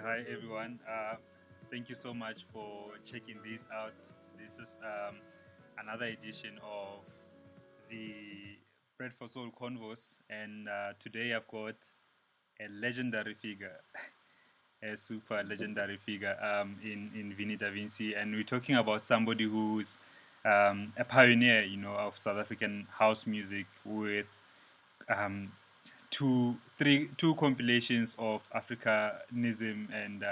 Hi, everyone. Thank you so much for checking this out. This is another edition of the Bread4Soul Convos, and today I've got a legendary figure, a super legendary figure in Vinny Da Vinci, and we're talking about somebody who's a pioneer, of South African house music with um, two compilations of Africanism and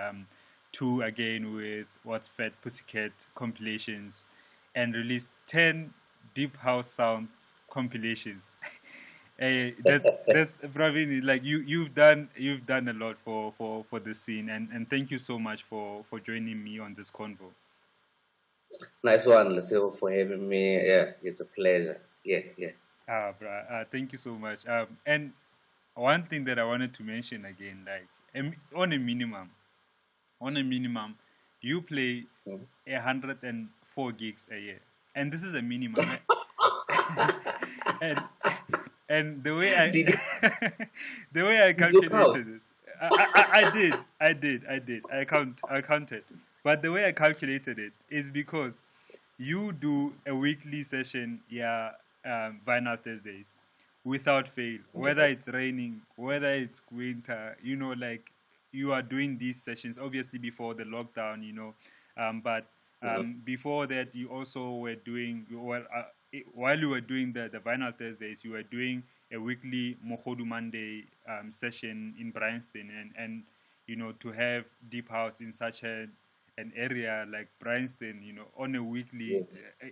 two again with What's Fat Pussycat compilations, and released 10 deep house sound compilations. Hey, that's Praveen. Like you've done a lot for the scene, and thank you so much for joining me on this convo. Nice one, Lucille, for having me. Yeah, it's a pleasure. Yeah. Thank you so much. And one thing that I wanted to mention again, like on a minimum, you play 104 gigs a year, and this is a minimum. and and the way I the way I calculated this, I did. I counted, but the way I calculated it is because you do a weekly session, vinyl Thursdays, without fail, whether it's raining, whether it's winter, like you are doing these sessions obviously before the lockdown, but before that you also were doing, while you were doing the vinyl Thursdays, you were doing a weekly Mohodu Monday session in Bryanston, and to have deep house in such an area like Bryanston, on a weekly,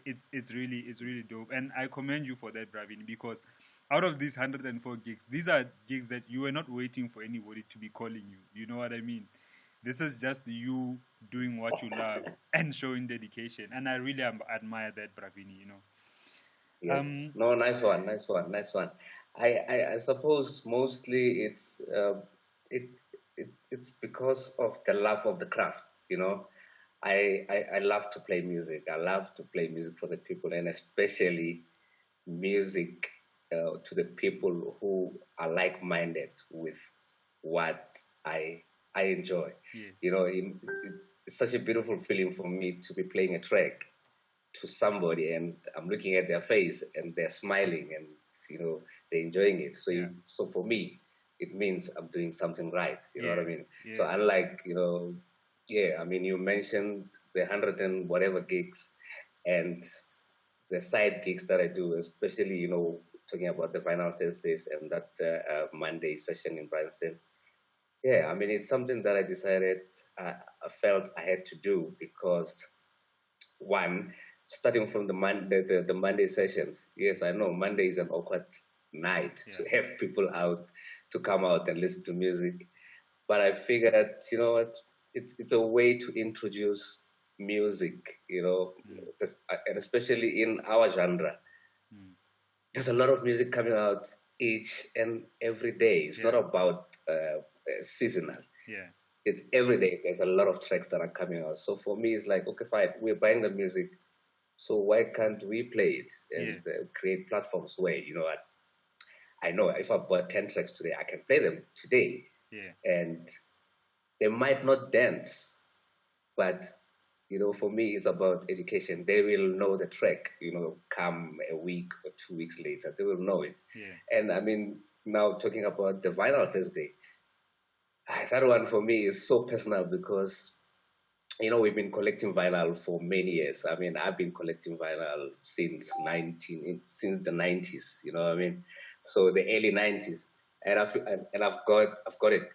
it's really dope, and I commend you for that, Bravin, because out of these 104 gigs, these are gigs that you were not waiting for anybody to be calling you. You know what I mean? This is just you doing what you love and showing dedication, and I really admire that, Bravini. Yes. No, nice one. I suppose mostly it's because of the love of the craft. I love to play music. I love to play music for the people, and especially music to the people who are like-minded with what I enjoy. It's such a beautiful feeling for me to be playing a track to somebody, and I'm looking at their face, and they're smiling, and they're enjoying it. So for me, it means I'm doing something right. You know what I mean? So unlike you mentioned the 100 and whatever gigs, and the side gigs that I do, especially talking about the vinyl Thursdays and that Monday session in Bryanston. Yeah, it's something that I decided I felt I had to do because, one, starting from the Monday sessions. Yes, I know Monday is an awkward night to have people out to come out and listen to music, but I figured, what, it's a way to introduce music, and especially in our genre. There's a lot of music coming out each and every day. It's not about seasonal. Yeah. It's every day. There's a lot of tracks that are coming out. So for me, it's like, okay, fine, we're buying the music, so why can't we play it and create platforms where, what, I know if I bought 10 tracks today, I can play them today. Yeah. And they might not dance, but for me, it's about education. They will know the track, come a week or 2 weeks later, they will know it. Yeah. And now talking about the vinyl Thursday, that one for me is so personal because, we've been collecting vinyl for many years. I've been collecting vinyl since the 90s, So the early 90s. and I've got it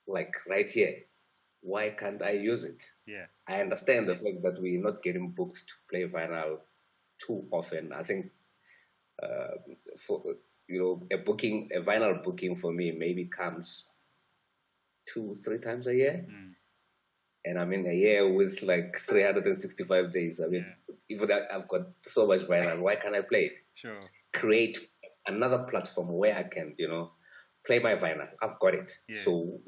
like right here. Why can't I use it? Yeah. I understand the fact that we're not getting booked to play vinyl too often. I think uh, for a vinyl booking for me maybe comes 2-3 times a year. And I'm in a year with like 365 days. I mean, even I've got so much vinyl, why can't I play it? Sure. Create another platform where I can, play my vinyl. I've got it. Yeah. So,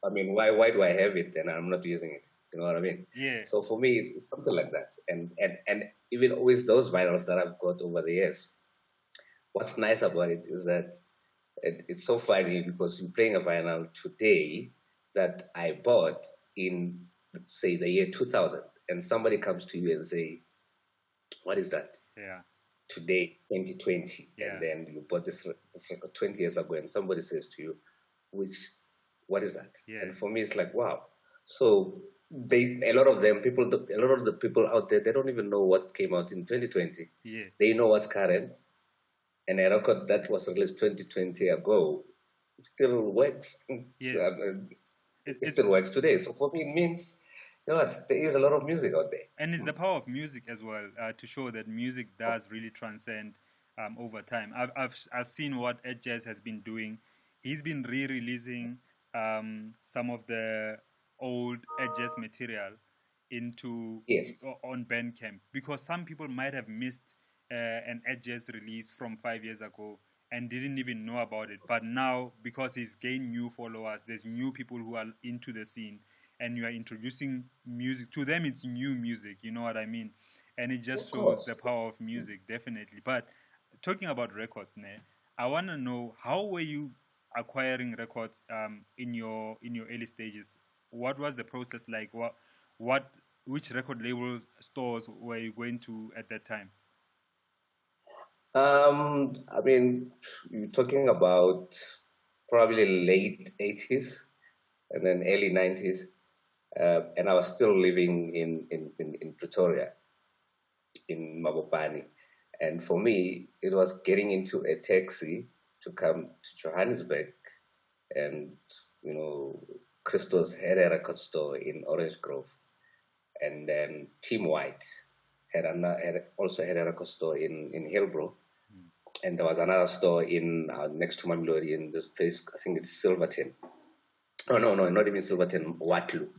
I mean, why do I have it and I'm not using it? You know what I mean? Yeah. So for me, it's something like that. And even with those vinyls that I've got over the years, what's nice about it is that it's so funny because you're playing a vinyl today that I bought in, say, the year 2000, and somebody comes to you and say, what is that? Yeah. Today, 2020, and then you bought this record 20 years ago, and somebody says to you, what is that? Yeah. And for me, it's like, wow. So a lot of the people out there, they don't even know what came out in 2020. Yeah. They know what's current, and a record that was released 2020 ago still works. Yes. It still works today. So for me, it means, what, there is a lot of music out there. And it's the power of music as well to show that music does really transcend over time. I've seen what Ed Jazz has been doing. He's been re-releasing some of the old Ed Jazz material on Bandcamp, because some people might have missed an Ed Jazz release from 5 years ago and didn't even know about it. But now, because he's gained new followers, there's new people who are into the scene, and you are introducing music to them. It's new music, you know what I mean? And it just shows the power of music, definitely. But talking about records, I want to know, how were you acquiring records in your early stages? What was the process like? Which record label stores were you going to at that time? I mean, you're talking about probably late 80s and then early 90s. And I was still living in Pretoria, in Mabopane. And for me, it was getting into a taxi to come to Johannesburg. And, Christos had a record store in Orange Grove. And then Team White also had a record store in Hillbrow. And there was another store next to Mamelodi in this place, I think it's Silverton. Oh, no, not even Silverton, Waterloo,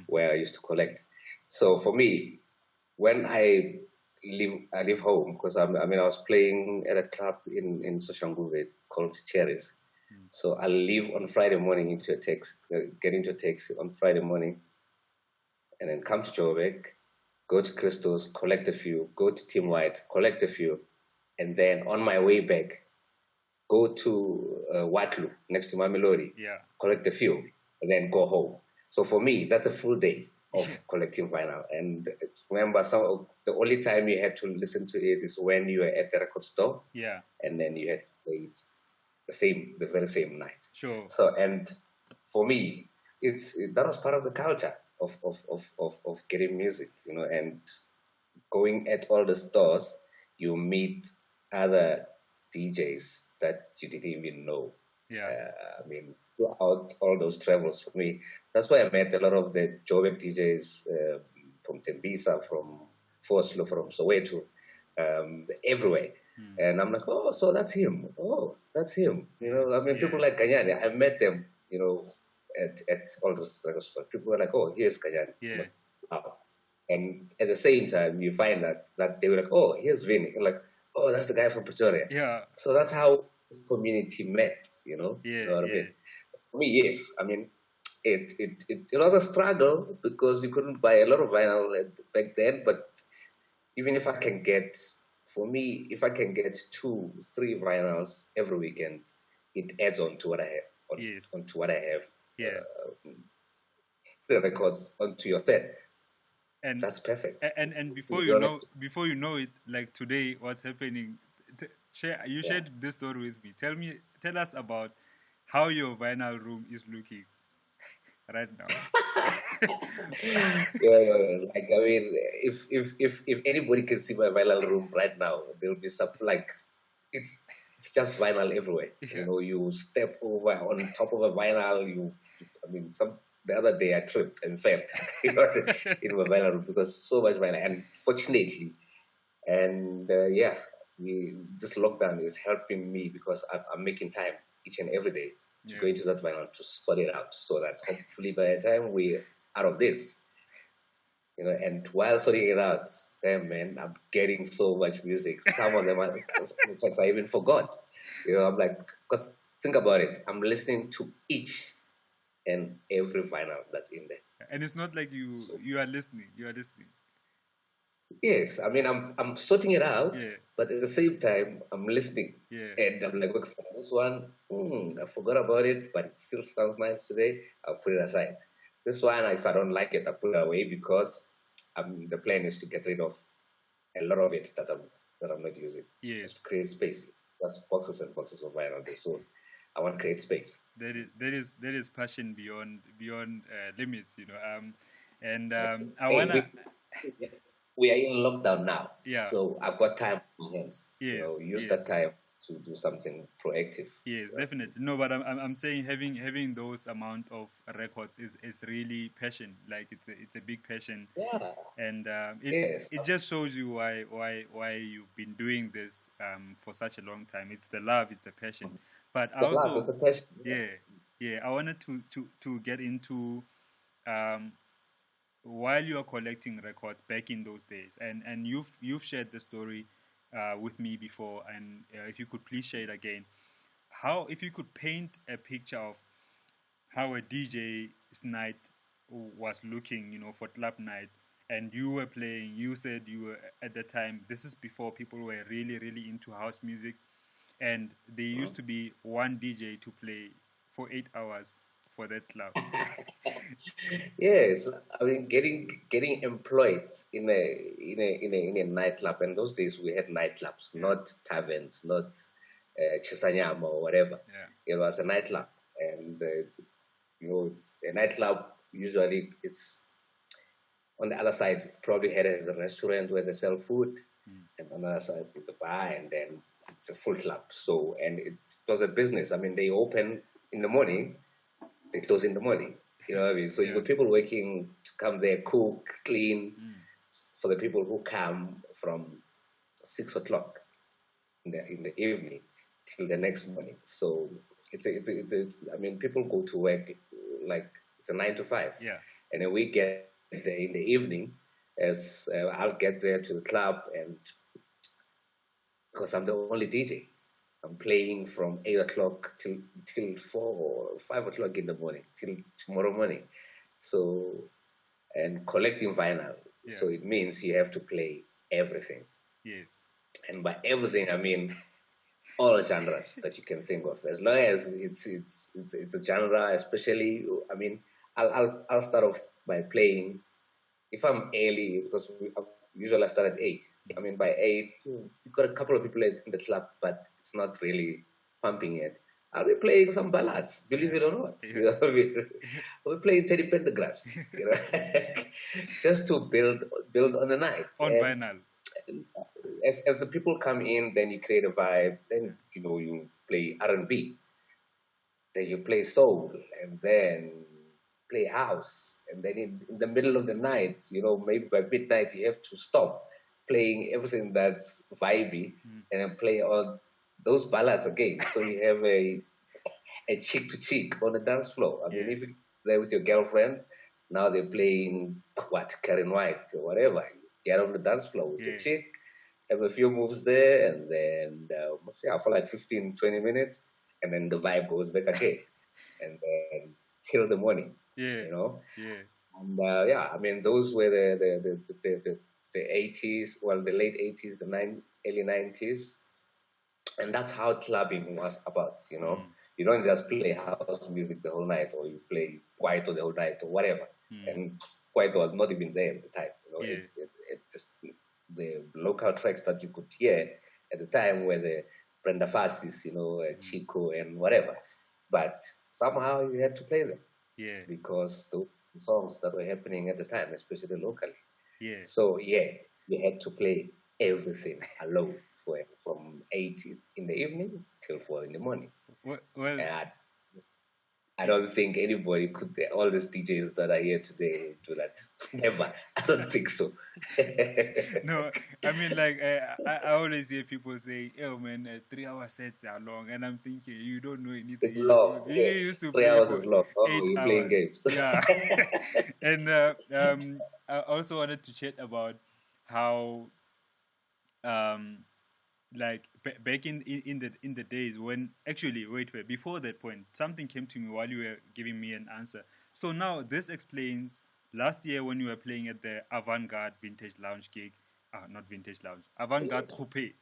where I used to collect. So for me, when I leave home, because I was playing at a club in Soshanguve called Cherries. So I'll leave on Friday morning get into a taxi on Friday morning, and then come to Joburg, go to Christos, collect a few, go to Team White, collect a few, and then on my way back, go to Waterloo, next to Mamelodi, collect a few, and then go home. So for me, that's a full day of collecting vinyl. And remember, the only time you had to listen to it is when you were at the record store. Yeah. And then you had to play it the very same night. Sure. So, and for me, that was part of the culture of getting music, and going at all the stores, you meet other DJs that you didn't even know. Yeah. Throughout all those travels for me, that's why I met a lot of the Joburg DJs from Tembisa, from Foslo, from Soweto, everywhere. And I'm like, oh, so that's him. Oh, that's him. People like Kanyani, I met them, at all those stores. People were like, oh, here's Kanyani. Yeah. Like, wow. And at the same time, you find that they were like, oh, here's Vinny. And like, oh, that's the guy from Pretoria. Yeah. So that's how this community met, Yeah. You know what I mean? For me, yes. It was a struggle because you couldn't buy a lot of vinyl back then. But even if I can get 2-3 vinyls every weekend, it adds on to what I have. Onto what I have. Yeah. 3 records onto your set. And that's perfect. And before you know it, like today, what's happening? You shared this story with me. Tell us about how your vinyl room is looking right now. If anybody can see my vinyl room right now, there will be something like it's it's just vinyl everywhere. Yeah. You know, you step over on top of a vinyl. The other day I tripped and fell, you know, in my vinyl because so much vinyl. And fortunately, and this lockdown is helping me because I'm making time each and every day to go into that vinyl to sort it out, so that hopefully by the time we're out of this, you know, and while sorting it out, damn man, I'm getting so much music. Some of them are tracks I even forgot. You know, I'm like, because think about it, I'm listening to each and every vinyl that's in there. And it's not like you are listening. You are listening. Yes, I mean I'm sorting it out, Yeah. but at the same time I'm listening. Yeah. And I'm like, okay, this one, I forgot about it, but it still sounds nice today. I'll put it aside. This one, if I don't like it, I put it away because the plan is to get rid of a lot of it that I'm not using. Yes. Just to create space. That's boxes and boxes of vinyl. So I want to create space. There is passion beyond limits, you know. I wanna. We are in lockdown now, Yeah. so I've got time on my hands. Yes, You know, use yes. that time to do something proactive. Yes, definitely. No, but I'm saying having those amount of records is really passion. Like it's a big passion. Yeah. And Yes. it just shows you why you've been doing this for such a long time. It's the love, it's the passion. But I The also love is a passion. yeah, I wanted to get into while you are collecting records back in those days, and you've shared the story with me before, and if you could please share it again, how if you could paint a picture of how a DJ's night was looking, you know, for club night, and you were playing. You said you were at the time. This is before people were really into house music, and there used to be one DJ to play for 8 hours for that club. Yes, I mean getting employed in a nightclub, and those days we had nightclubs, not taverns, not Chisanyama or whatever. Yeah. It was a nightclub, and you know, a nightclub usually it's on the other side probably had as a restaurant where they sell food, and on the other side it's a bar, and then it's a full club. So and it was a business. I mean, they open in the morning, they close in the morning. You know what I mean? So you got people working to come there, cook, clean, for the people who come from 6 o'clock in the evening till the next morning. So it's I mean, people go to work like it's a 9 to 5. Yeah. And then we get there in the evening as I'll get there to the club, and because I'm the only DJ, I'm playing from 8 o'clock till 4 or 5 o'clock in the morning till tomorrow morning. So and collecting vinyl. Yeah. So it means you have to play everything. Yes. And by everything I mean all genres that you can think of. As long as it's a genre, especially I mean I'll start off by playing if I'm early because usually I start at 8. I mean, by 8, you've got a couple of people in the club, but it's not really pumping yet. I'll be playing some ballads, believe it or not. Yeah. You know what I mean? I'll be playing Teddy Pendergrass, you know, just to build on the night. On vinyl. As the people come in, then you create a vibe. Then you know you play R&B, then you play soul, and then play house. And then in the middle of the night, you know, maybe by midnight, you have to stop playing everything that's vibey and then play on those ballads again. So you have a cheek to cheek on the dance floor. I mean, if you're there with your girlfriend, now they're playing Karen White or whatever. Get on the dance floor with your chick, have a few moves there, and then for like 15, 20 minutes, and then the vibe goes back again, and then till the morning. Yeah. You know. Yeah. And I mean, those were the 80s, well, the late 80s, early 90s, and that's how clubbing was about. You know, you don't just play house music the whole night, or you play Kwaito the whole night, or whatever. And Kwaito was not even there at the time. You know, it just the local tracks that you could hear at the time were the Brenda Fassis, you know, Chico and whatever. But somehow you had to play them. Yeah. Because the songs that were happening at the time, especially locally. Yeah. So you had to play everything alone from 8 in the evening till 4 in the morning. Well, And I don't think anybody could, all these DJs that are here today do that. Never. I don't think so. no, I mean, like, I always hear people say, oh man, 3 hour sets are long. And I'm thinking, you don't know anything. It's long. You Yes. used to 3 play hours for is long. Oh, eight you're playing hours. games. Yeah. And I also wanted to chat about how, um, like back in the days when actually wait before that point something came to me while you were giving me an answer. So now this explains last year when you were playing at the Avant-Garde Vintage Lounge gig, not Vintage Lounge, Avant-Garde Yes. Troupe,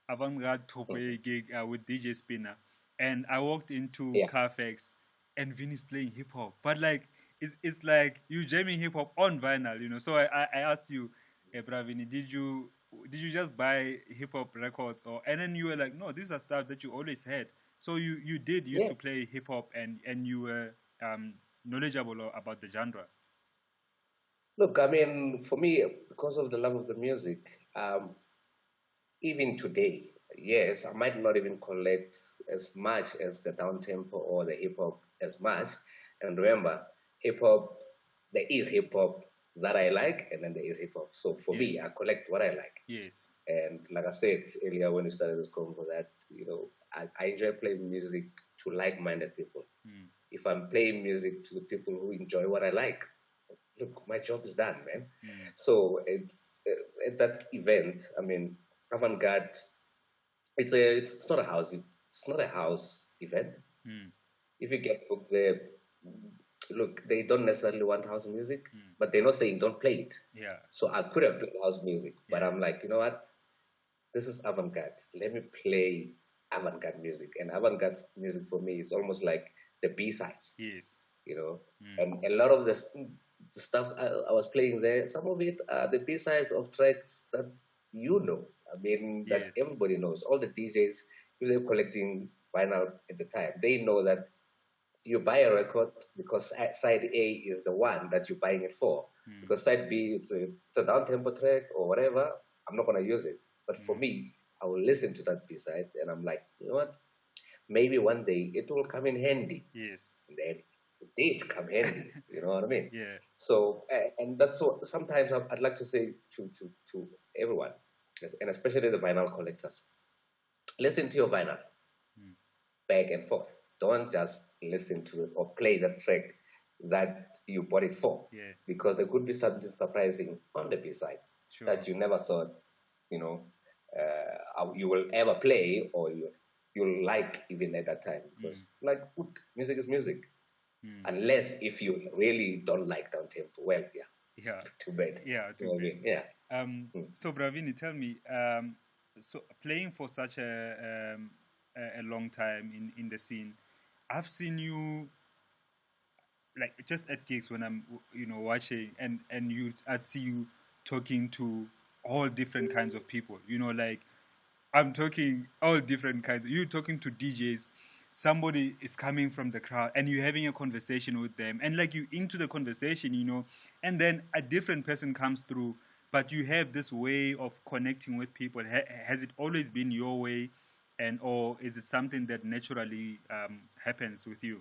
Avant-Garde Troupe gig with DJ Spinner, and I walked into Yeah. Carfax and Vinny's playing hip hop, but like it's like you jamming hip hop on vinyl, you know. So I asked you, hey, bro, Vinny, did you just buy hip hop records, or and then you were like, no, these are stuff that you always had. So you did used Yeah. to play hip hop, and you were knowledgeable about the genre. Look, I mean, for me, because of the love of the music, even today, yes, I might not even collect as much as the down tempo or the hip hop as much. And remember, hip hop, there is hip hop that I like, and then there is hip hop. So for Yeah. me, I collect what I like. Yes. And like I said earlier when we started this convo, that I enjoy playing music to like-minded people. If I'm playing music to the people who enjoy what I like, look, my job is done, man. So it's at that event. I mean, avant-garde. It's not a house. It's not a house event. If you get booked there, look, they don't necessarily want house music, but they're not saying don't play it. Yeah. So I could have played house music, but I'm like, you know what? This is avant-garde. Let me play avant-garde music. And avant-garde music for me is almost like the B-sides. Yes. You know, and a lot of the stuff I was playing there, some of it are the B-sides of tracks that you know. I mean, that everybody knows. All the DJs, if they're collecting vinyl at the time, they know that you buy a record because side A is the one that you're buying it for. Because side B, it's a down-tempo track or whatever, I'm not going to use it. But for me, I will listen to that B-side and I'm like, you know what? Maybe one day it will come in handy. Yes. And then it did come handy. You know what I mean? Yeah. So, and that's what sometimes I'd like to say to everyone, and especially the vinyl collectors. Listen to your vinyl back and forth. Don't just listen to it or play the track that you bought it for. Yeah. Because there could be something surprising on the B-side that you never thought, you will ever play or you'll like even at that time. Because like music is music. Unless if you really don't like down tempo, well, yeah, too bad. Yeah, too bad. Yeah. So, Bravini, tell me, so playing for such a long time in the scene, I've seen you like just at gigs when I'm watching, and I'd see you talking to all different kinds of people. Like I'm talking all different kinds. You talking to DJs. Somebody is coming from the crowd and you're having a conversation with them, and like you into the conversation, and then a different person comes through, but you have this way of connecting with people. Has it always been your way, or is it something that naturally happens with you?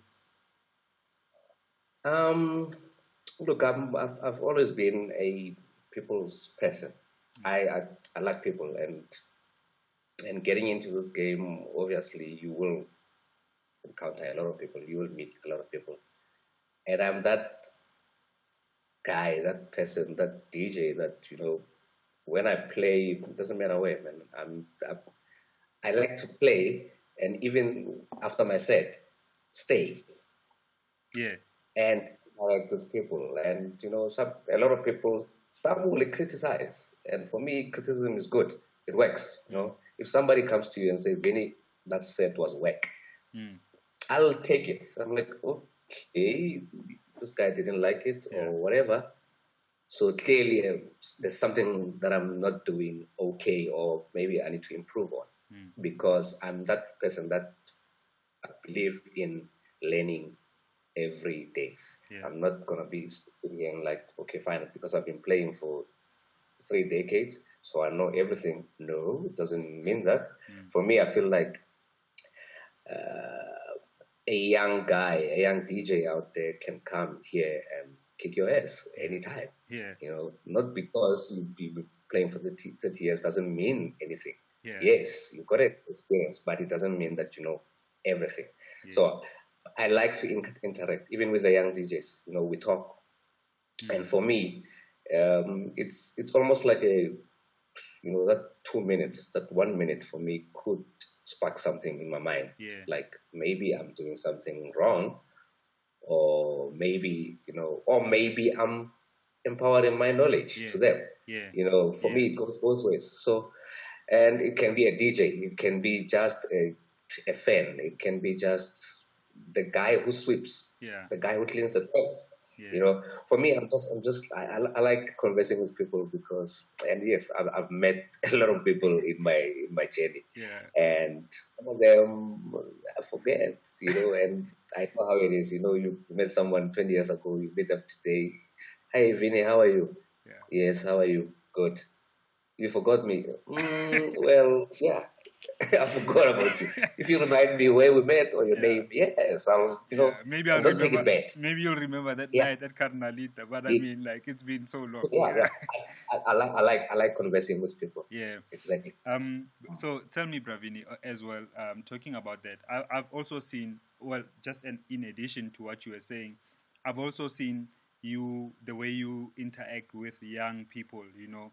Look, I've always been a people's person. I like people, and getting into this game, obviously, you will encounter a lot of people. You will meet a lot of people, and I'm that guy, that person, that DJ that when I play, it doesn't matter where, man. I like to play, and even after my set, stay. Yeah. And I like those people, and a lot of people. Some will criticize, and for me, criticism is good. It works. If somebody comes to you and says, "Vinny, that set was whack," I'll take it. I'm like, okay, this guy didn't like it or whatever. So clearly, there's something that I'm not doing okay, or maybe I need to improve on, because I'm that person that I believe in learning every day. Yeah. I'm not gonna be sitting here and like, okay, fine, because I've been playing for 3 decades, so I know everything. No, it doesn't mean that. Mm. For me, I feel like a young guy, a young DJ out there can come here and kick your ass anytime. Yeah. You know, not because you've been playing for 30 years doesn't mean anything. Yeah. Yes, you've got an experience, but it doesn't mean that you know everything. Yeah. So I like to interact, even with the young DJs. You know, we talk, and for me, it's almost like a, you know, that 2 minutes, that 1 minute for me could spark something in my mind. Yeah. Like maybe I'm doing something wrong, or maybe, you know, or maybe I'm empowering my knowledge to them. Yeah. You know, for me, it goes both ways. So, and it can be a DJ, it can be just a fan, it can be just the guy who sweeps, the guy who cleans the toilets. You know, for me, I like conversing with people because, and yes, I've met a lot of people in my journey, and some of them I forget, you know, and I know how it is. You know, you met someone 20 years ago, you meet them today. Hey, Vinny, how are you? Yes, how are you? Good. You forgot me. Well, yeah. I forgot about you. If you remind me where we met or your name, yes, I'll, you know, maybe I'll don't remember, take it bad. Maybe you'll remember that night at Carnalita, but I mean, like, it's been so long. I like conversing with people. Yeah, exactly. So tell me, Bravini, as well. Talking about that, I've also seen, well, just in addition to what you were saying, I've also seen you, the way you interact with young people. You know,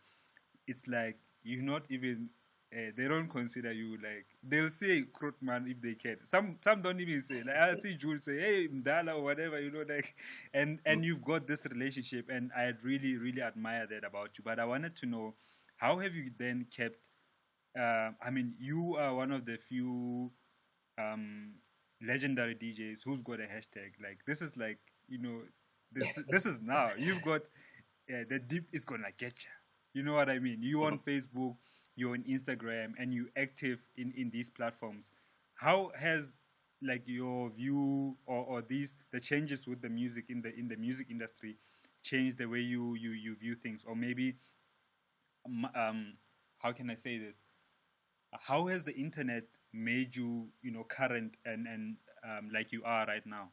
it's like you're not even. They don't consider you, like, they'll say Krutman if they can. Some don't even say, like, I'll see Jules say, hey, Mdala or whatever, you know, like, and you've got this relationship, and I really admire that about you. But I wanted to know, how have you then kept? I mean, you are one of the few legendary DJs who's got a hashtag. Like, this is like, you know, this is now. You've got the deep is gonna get you. You know what I mean? You on Facebook, you're on Instagram, and you active in these platforms. How has, like, your view or these the changes with the music in the music industry changed the way you view things? Or maybe how can I say this? How has the internet made you, you know, current and like you are right now?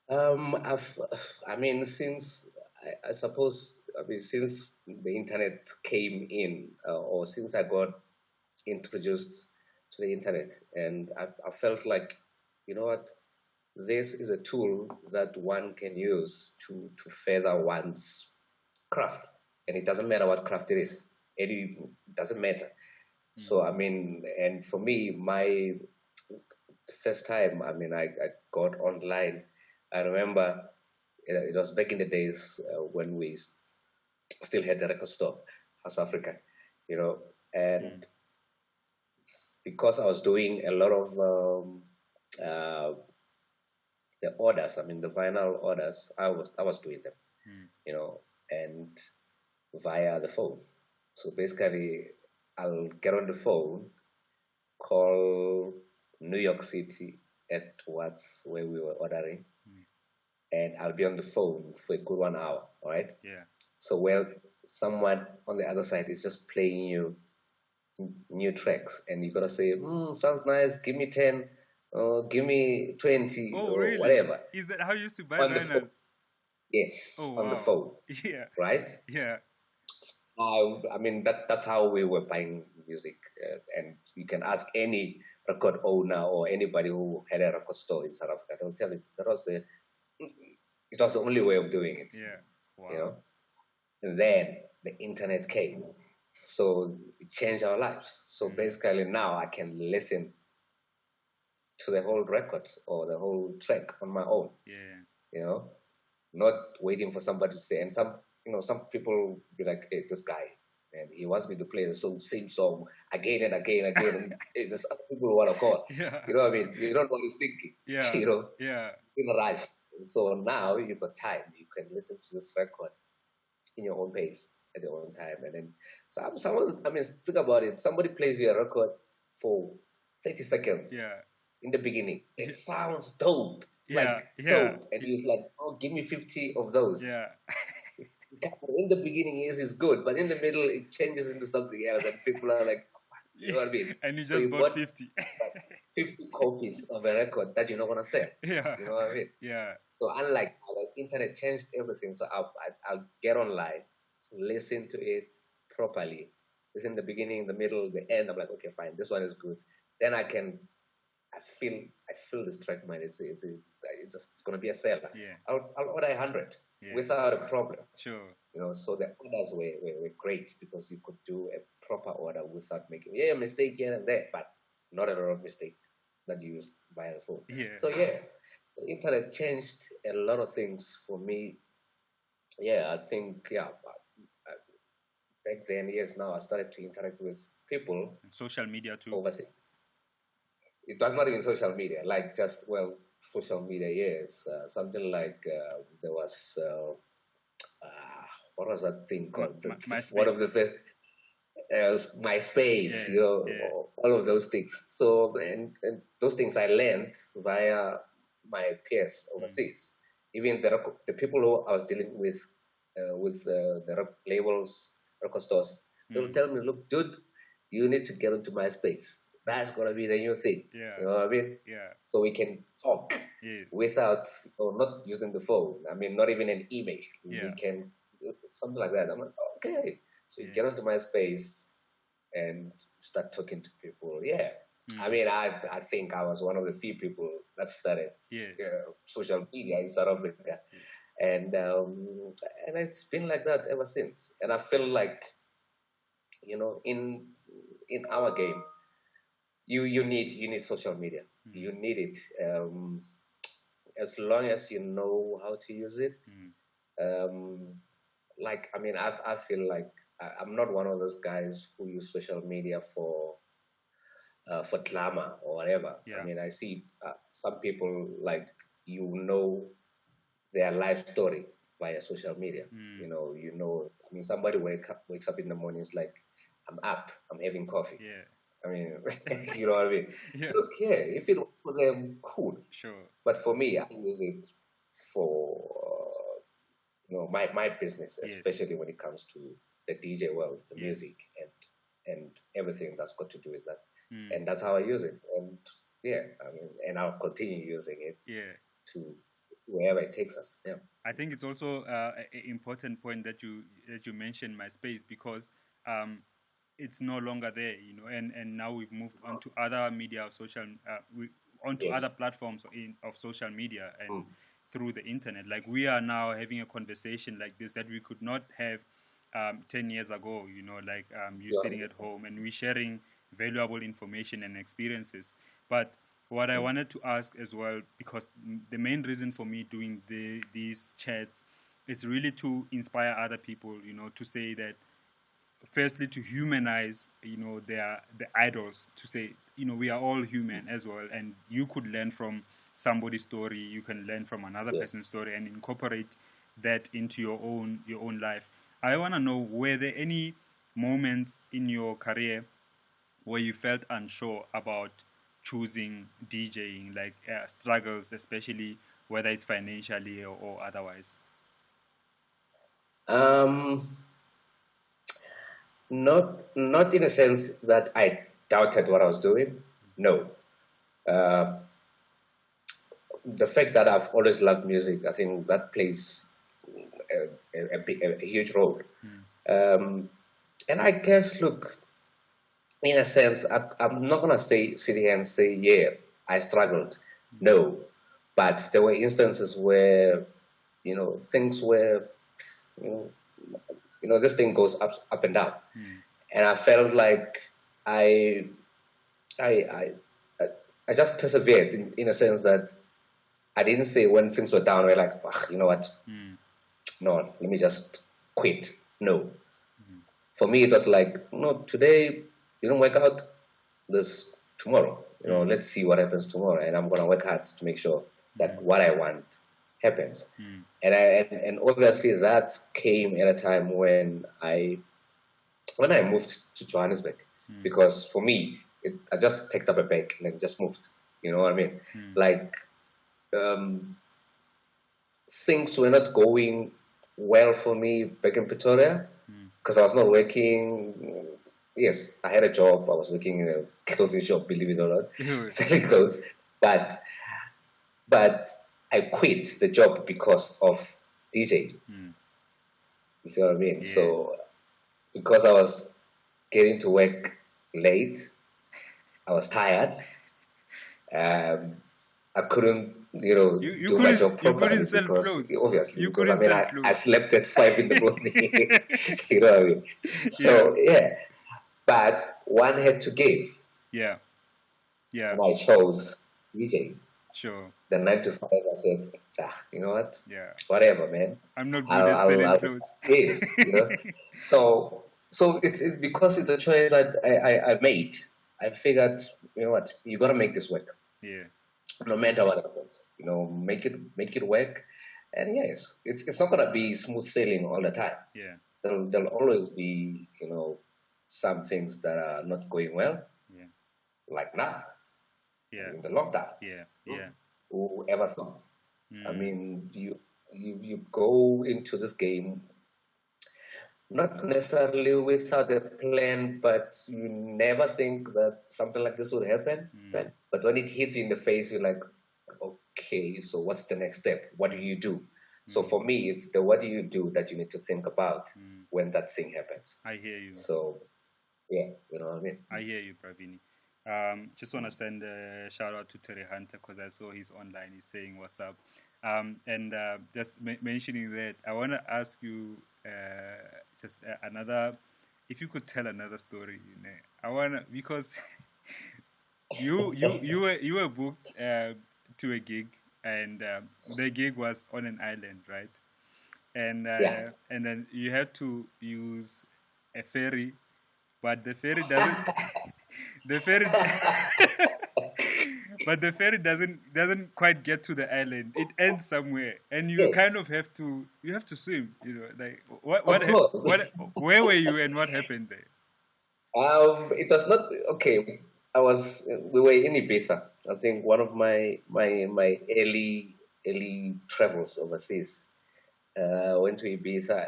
I mean, since I suppose, I mean, since the internet came in, or since I got introduced to the internet, and I felt like, you know what, this is a tool that one can use to further one's craft, and it doesn't matter what craft it is. It doesn't matter. So I mean, and for me, my first time, I mean, I got online. I remember it was back in the days when we still had the record store, South Africa, you know, and because I was doing a lot of the orders, I mean, the vinyl orders, I was doing them, you know, and via the phone. So basically, I'll get on the phone, call New York City at where we were ordering, and I'll be on the phone for a good 1 hour, all right? Yeah. So, well, someone on the other side is just playing you new tracks, and you gotta say, sounds nice, give me 10, give me 20, or really? whatever. Is that how you used to buy on vinyl? The phone. Yes, on the phone. Yeah. Right? Yeah. I mean, that's how we were buying music. And you can ask any record owner or anybody who had a record store in South Africa, they'll tell you it was the only way of doing it. Yeah. Wow. You know? And then the internet came. So it changed our lives. So basically now I can listen to the whole record or the whole track on my own. Yeah. You know? Not waiting for somebody to say. And some people be like, hey, this guy, and he wants me to play the same song again and again and again. And there's other people who want to call. Yeah. You know what I mean? You don't know what he's thinking. Yeah. You know? Yeah. In a rush. So now you've got time. You can listen to this record in your own pace at your own time. And then someone, I mean, think about it. Somebody plays you a record for 30 seconds. Yeah. In the beginning. It sounds dope. Yeah. Like dope. And he's like, oh, give me 50 of those. Yeah. in the beginning is good, but in the middle it changes into something else, and people are like, you know what I mean? And you So just you bought bought 50. like 50 copies of a record that you're not gonna sell. Yeah. You know what I mean? Yeah. So unlike internet changed everything. So I'll get online, listen to it properly. Listen the beginning, the middle, the end. I'm like, okay, fine, this one is good. Then I feel this track, man. It's gonna be a seller. Yeah. I'll order 100 without a problem. Sure. You know, so the orders were great because you could do a proper order without making a mistake here and there, but not a lot of mistake that you use via the phone. Yeah. So the internet changed a lot of things for me. I think back then, years now, I started to interact with people. Social media too. Overseas. It was not even social media, like just social media. Yes, something like there was what was that thing called? One of the first. MySpace, all of those things. So, and those things I learned via my peers overseas. Even the people who I was dealing with the labels, record stores, they would tell me, look, dude, you need to get into MySpace. That's going to be the new thing. Yeah. You know what I mean? Yeah. So we can talk without, or not using the phone. I mean, not even an email. Yeah. We can, something like that. I'm like, okay. So you get onto MySpace and start talking to people. Yeah. I mean, I think I was one of the few people that started social media in South Africa. And it's been like that ever since. And I feel like, you know, in our game, you need social media. You need it. As long as you know how to use it. Like, I mean, I feel like I'm not one of those guys who use social media for glamour or whatever. I mean, I see some people, like, their life story via social media. You know, I mean, somebody wakes up in the morning, it's like, I'm up, I'm having coffee. Yeah. I mean, you know what I mean? Yeah. Look, if it works for them, cool. Sure. But for me, I use it for my business, especially when it comes to the DJ world, the music, and everything that's got to do with that. And that's how I use it. And I mean, and I'll continue using it. To wherever it takes us. Yeah. I think it's also an important point that you mentioned MySpace, because it's no longer there, you know, and now we've moved on to other media of social, other platforms of social media and through the internet. Like, we are now having a conversation like this that we could not have 10 years ago, you know, like you sitting at home and we sharing valuable information and experiences. But what I wanted to ask as well, because the main reason for me doing these chats is really to inspire other people, you know, to say that, firstly, to humanize, you know, the idols, to say, you know, we are all human as well, and you could learn from somebody's story, you can learn from another person's story, and incorporate that into your own life. I want to know, were there any moments in your career where you felt unsure about choosing DJing, like struggles, especially whether it's financially or otherwise? Not in a sense that I doubted what I was doing. No. The fact that I've always loved music, I think that plays a huge role. And I guess, look, in a sense, I'm not going to sit here and say, I struggled. No. But there were instances where, you know, things were, you know, this thing goes up and down. And I felt like I just persevered in a sense that I didn't say when things were down, we're like, you know what? No, let me just quit. No. For me, it was like, no, today didn't work out. This tomorrow, you know, let's see what happens tomorrow, and I'm gonna work hard to make sure that what I want happens. And obviously that came at a time when I moved to Johannesburg, because for me, I just picked up a bag and then just moved. You know what I mean? Like, things were not going well for me back in Pretoria because I was not working. Yes, I had a job. I was working in a clothing shop, believe it or not, selling clothes. But I quit the job because of DJ. You see what I mean? Yeah. So because I was getting to work late, I was tired. I couldn't, do my job properly because obviously, I slept at 5 in the morning. You know what I mean? So but one had to give. Yeah. And I chose DJ. Sure. The 9 to 5, I said, you know what? Yeah. Whatever, man. I'm not good at selling clothes. Yes, So it's because it's a choice I made. I figured, you know what? You gotta make this work. Yeah. No matter what happens, make it work. And yes, it's not gonna be smooth sailing all the time. Yeah. There'll always be, some things that are not going well. Yeah. Like now. Yeah. In the lockdown. Yeah. Yeah. Whoever thought? I mean, you go into this game not necessarily without a plan, but you never think that something like this would happen. But when it hits you in the face, you're like, okay, so what's the next step? What do you do? So for me, it's the what do you do that you need to think about when that thing happens. I hear you. So, yeah, you know what I mean? I hear you, Pravini. Just want to send a shout out to Terry Hunter because I saw he's online. He's saying what's up. And just mentioning that, I want to ask you just another, if you could tell another story. I want to, because you were booked to a gig, and the gig was on an island, right? And and then you had to use a ferry, but the ferry doesn't. But the ferry doesn't quite get to the island. It ends somewhere, and you kind of have to swim. Like where were you and what happened there? It was not okay. We were in Ibiza. I think one of my early travels overseas. Went to Ibiza,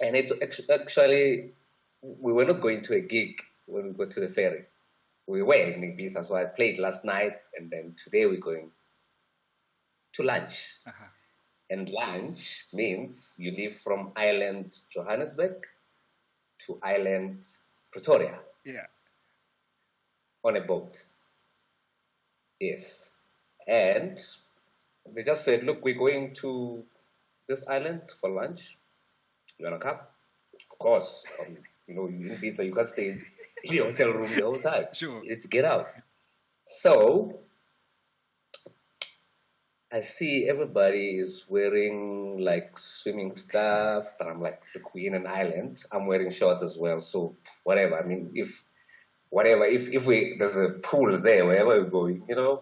and it actually we were not going to a gig when we got to the ferry. We were in Ibiza, so I played last night, and then today we're going to lunch. And lunch means you leave from island Johannesburg to island Pretoria. Yeah. On a boat. Yes. And they just said, look, we're going to this island for lunch. You want to come? Of course. You're in Ibiza, you can't stay in the hotel room the whole time. Sure. You need to get out. So I see everybody is wearing like swimming stuff, but I'm like, look, we're in an island. I'm wearing shorts as well. So whatever. I mean, if there's a pool there, wherever we're going, Yeah,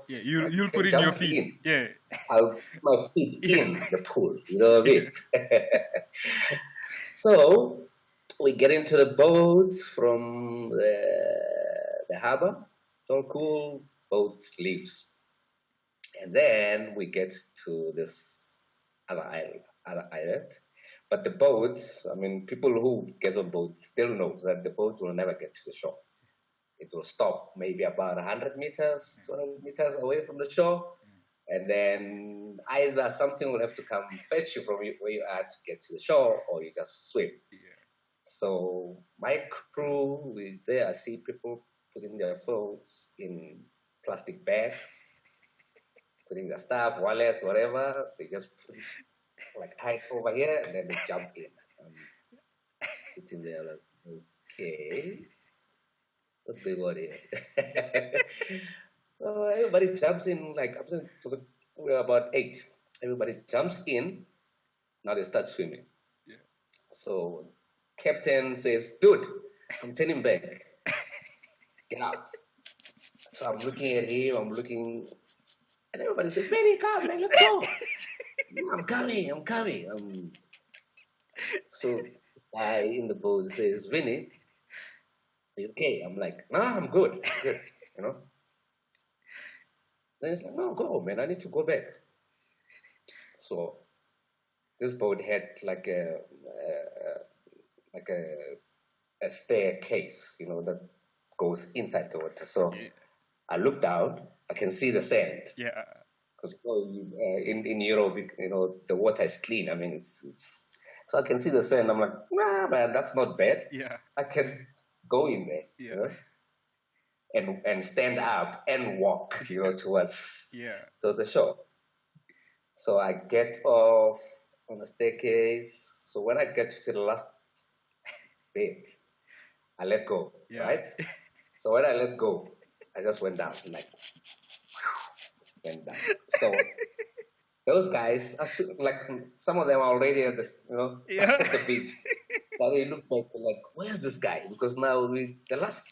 you'll put in your feet. In. Yeah. I'll put my feet in the pool. You know what I mean? So we get into the boat from the harbor. It's all cool. Boat leaves. And then we get to this other island. But the boat, I mean, people who get on boats still know that the boat will never get to the shore. It will stop maybe about 100 meters, 200 meters away from the shore. And then either something will have to come fetch you from where you are to get to the shore, or you just swim. Yeah. So my crew, I see people putting their phones in plastic bags, putting their stuff, wallets, whatever. They just put it like tight over here, and then they jump in. Sitting there like, okay, what's going on here? Everybody jumps in, we're about 8. Everybody jumps in. Now they start swimming. Yeah. So captain says, dude, I'm turning back. Get out. So I'm looking at him, and everybody says, Vinny, come, man, let's go. I'm coming. So the guy in the boat says, Vinny, are you okay? I'm like, no, I'm good. Then he's like, no, go, man, I need to go back. So this boat had like a staircase, that goes inside the water. So I look down, I can see the sand. Yeah. Because in Europe, the water is clean. I mean, it's so I can see the sand. I'm like, nah, man, that's not bad. Yeah. I can go in there. Yeah. And stand up and walk, towards the shore. So I get off on the staircase. So when I get to the last bit, I let go, right? So when I let go, I just went down, went down. So those guys, some of them are already at at the beach. So they look like, where's this guy? Because now the last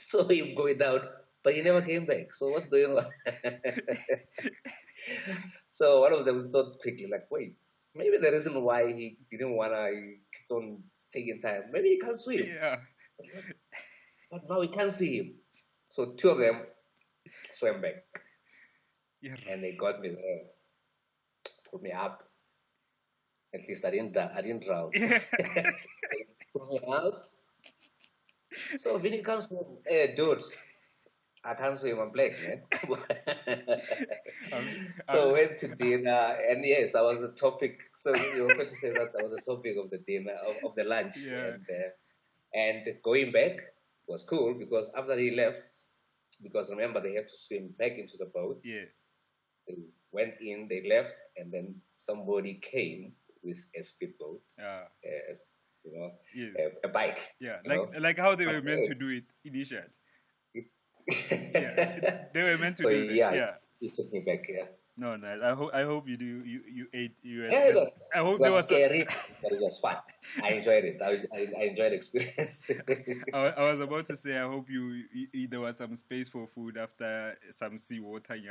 saw him going down, but he never came back. So what's going on? So one of them thought quickly, like, wait, maybe the reason why he didn't wanna keep on taking time, maybe he can't swim. Yeah. But now we can't see him. So two of them swam back. Yeah. And they got me there, put me up. At least I didn't drown. They put me out. So Vinny comes with, hey, dudes, I can't swim, I'm black, man. So went to dinner, and yes, I was a topic. So you were going to say that I was a topic of the dinner, of the lunch. Yeah. And going back was cool because after he left, because remember they had to swim back into the boat. Yeah. They went in, they left, and then somebody came with a speedboat. A bike. Yeah, like how they were meant to do it initially. Yeah, they were meant to do it. Yeah, he took me back. Yeah. No, I hope you do. You ate. I hope it was scary, but it was fun. I enjoyed it. I enjoyed the experience. I was about to say I hope there was some space for food after some seawater in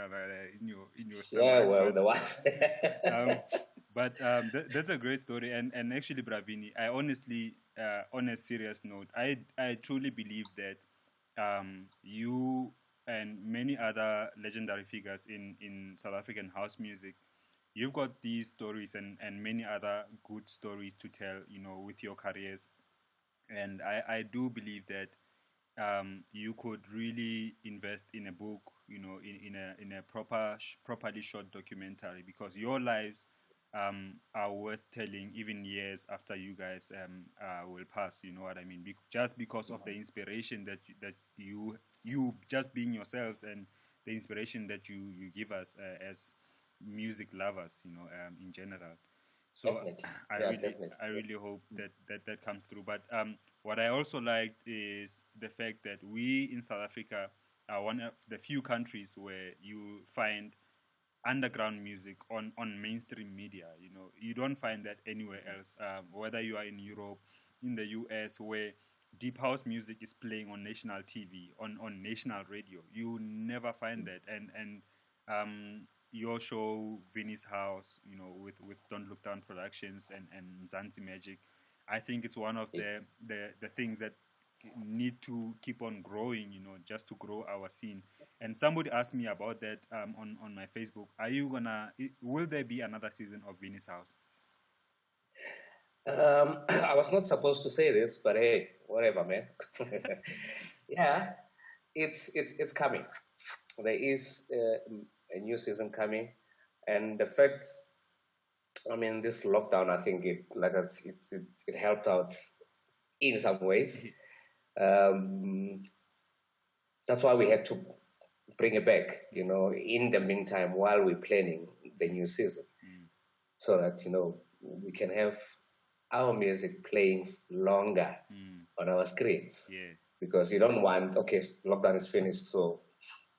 your stomach. Yeah, well, there was. But that's a great story, and actually, Bravini, I honestly, on a serious note, I truly believe that you and many other legendary figures in South African house music, you've got these stories and many other good stories to tell, with your careers, and I do believe that you could really invest in a book, in a properly shot documentary, because your lives are worth telling even years after you guys will pass. You know what I mean? Just because of the inspiration that you just being yourselves, and the inspiration that you give us as music lovers, in general. So I really hope that comes through. But what I also liked is the fact that we in South Africa are one of the few countries where you find underground music on mainstream media. You don't find that anywhere else. Whether you are in Europe, in the US, where deep house music is playing on national TV, on national radio, you never find that. And your show, Vinny's House, with Don't Look Down Productions and Zanzi Magic, I think it's one of the things that need to keep on growing, just to grow our scene. And somebody asked me about that on my Facebook. Will there be another season of Vinny's House? I was not supposed to say this, but hey, whatever, man. Yeah, it's coming. There is a new season coming, and the fact, I mean, this lockdown, I think it helped out in some ways. That's why we had to bring it back, in the meantime, while we're planning the new season, so that we can have our music playing longer on our screens. Yeah. Because you don't want, okay, lockdown is finished, so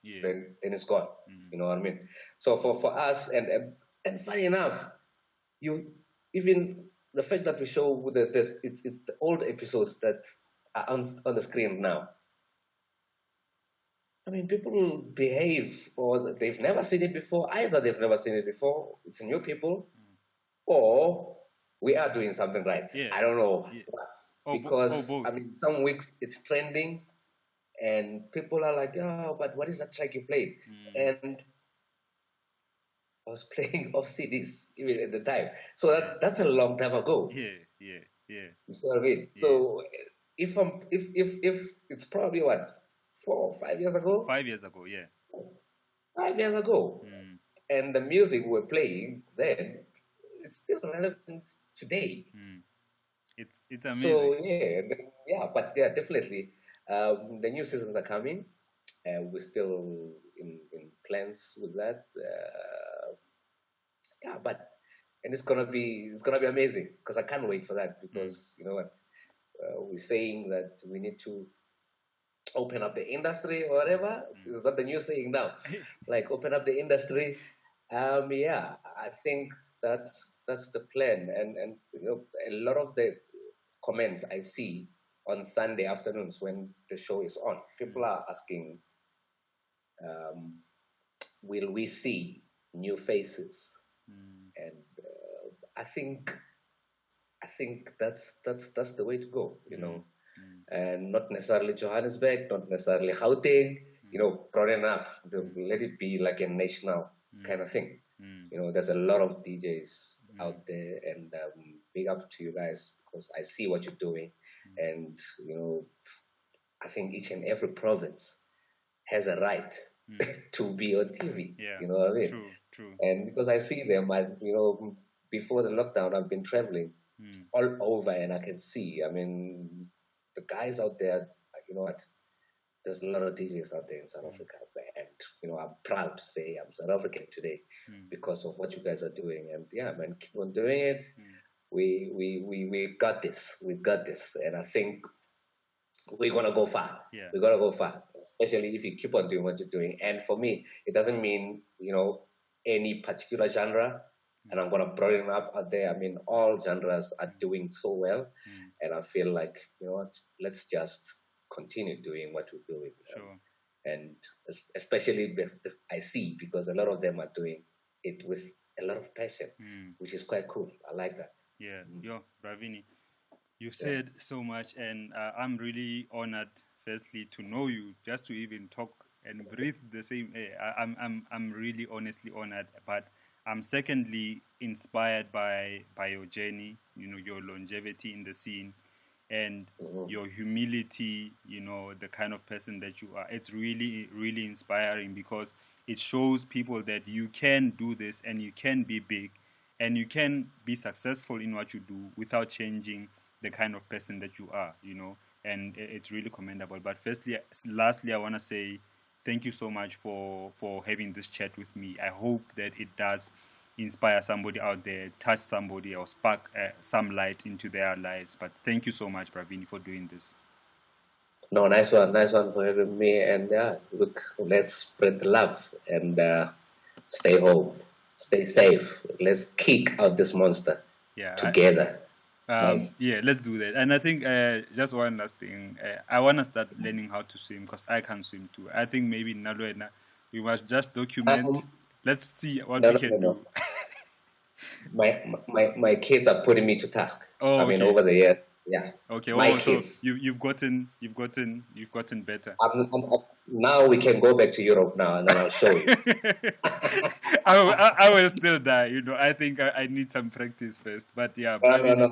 then it's gone. You know what I mean? So for us, and funny enough, even the fact that we show it's the old episodes that are on the screen now. I mean, people behave, or they've never seen it before. Either they've never seen it before, it's new people, or we are doing something right. Yeah. I don't know what. Because, both. I mean, some weeks it's trending, and people are like, oh, but what is that track you played? And I was playing off CDs even at the time. So that's a long time ago. Yeah. You see what I mean? Yeah. So if it's probably what 5 years ago. 5 years ago, yeah. 5 years ago, and the music we're playing then, it's still relevant today. It's amazing. So but yeah, definitely. The new seasons are coming, and we're still in plans with that. But and it's gonna be amazing because I can't wait for that because you know what we're saying that we need to open up the industry or whatever. Is that the new saying now? Like open up the industry. I think that's the plan, and you know a lot of the comments I see on Sunday afternoons when the show is on, people are asking, will we see new faces? And I think that's the way to go, you know, and not necessarily Johannesburg, not necessarily Gauteng, you know, broaden up, let it be like a national kind of thing. You know, there's a lot of DJs out there, and big up to you guys because I see what you're doing, and you know, I think each and every province has a right to be on TV. Yeah, you know what I mean? True. And because I see them, you know, before the lockdown, I've been traveling all over, and I can see. I mean, the guys out there, you know what? There's a lot of DJs out there in South Africa, and you know, I'm proud to say I'm South African today because of what you guys are doing. And yeah, man, keep on doing it. We got this. We got this, and I think we're gonna go far. Yeah. We're gonna go far, especially if you keep on doing what you're doing. And for me, it doesn't mean you know any particular genre. And I'm gonna broaden up out there. I mean, all genres are doing so well, and I feel like you know what? Let's just continue doing what we're doing. Sure. And especially I see because a lot of them are doing it with a lot of passion, which is quite cool. I like that. Yeah, Bravini, you said so much, and I'm really honored. Firstly, to know you, just to even talk and breathe the same air. I'm really honestly honored, but I'm secondly inspired by your journey. You know, your longevity in the scene, and your humility. You know, the kind of person that you are. It's really, really inspiring because it shows people that you can do this and you can be big and you can be successful in what you do without changing the kind of person that you are, you know, and it's really commendable. But lastly, I want to say thank you so much for having this chat with me. I hope that it does inspire somebody out there, touch somebody, or spark some light into their lives. But thank you so much, Bravini, for doing this. No, nice one for having me. And look, let's spread the love and stay home, stay safe. Let's kick out this monster together. Nice. Yeah, let's do that. And I think just one last thing. I want to start learning how to swim because I can swim too. I think maybe Nalwena, we must just document. Let's see what we can do. My kids are putting me to task. Oh, I mean, over the years. Yeah. Okay. My kids. So you've gotten better. Now we can go back to Europe now, and then I'll show you. I will still die. You know, I think I need some practice first. But yeah. No.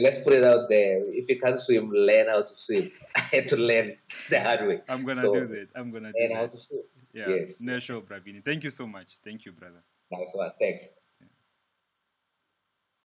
Let's put it out there. If you can't swim, learn how to swim. I had to learn the hard way. I'm gonna do that. I'm gonna do learn that. How to swim. Yeah. Yes. No, sure, Bravini. Thank you so much. Thank you, brother. Nice one. Thanks.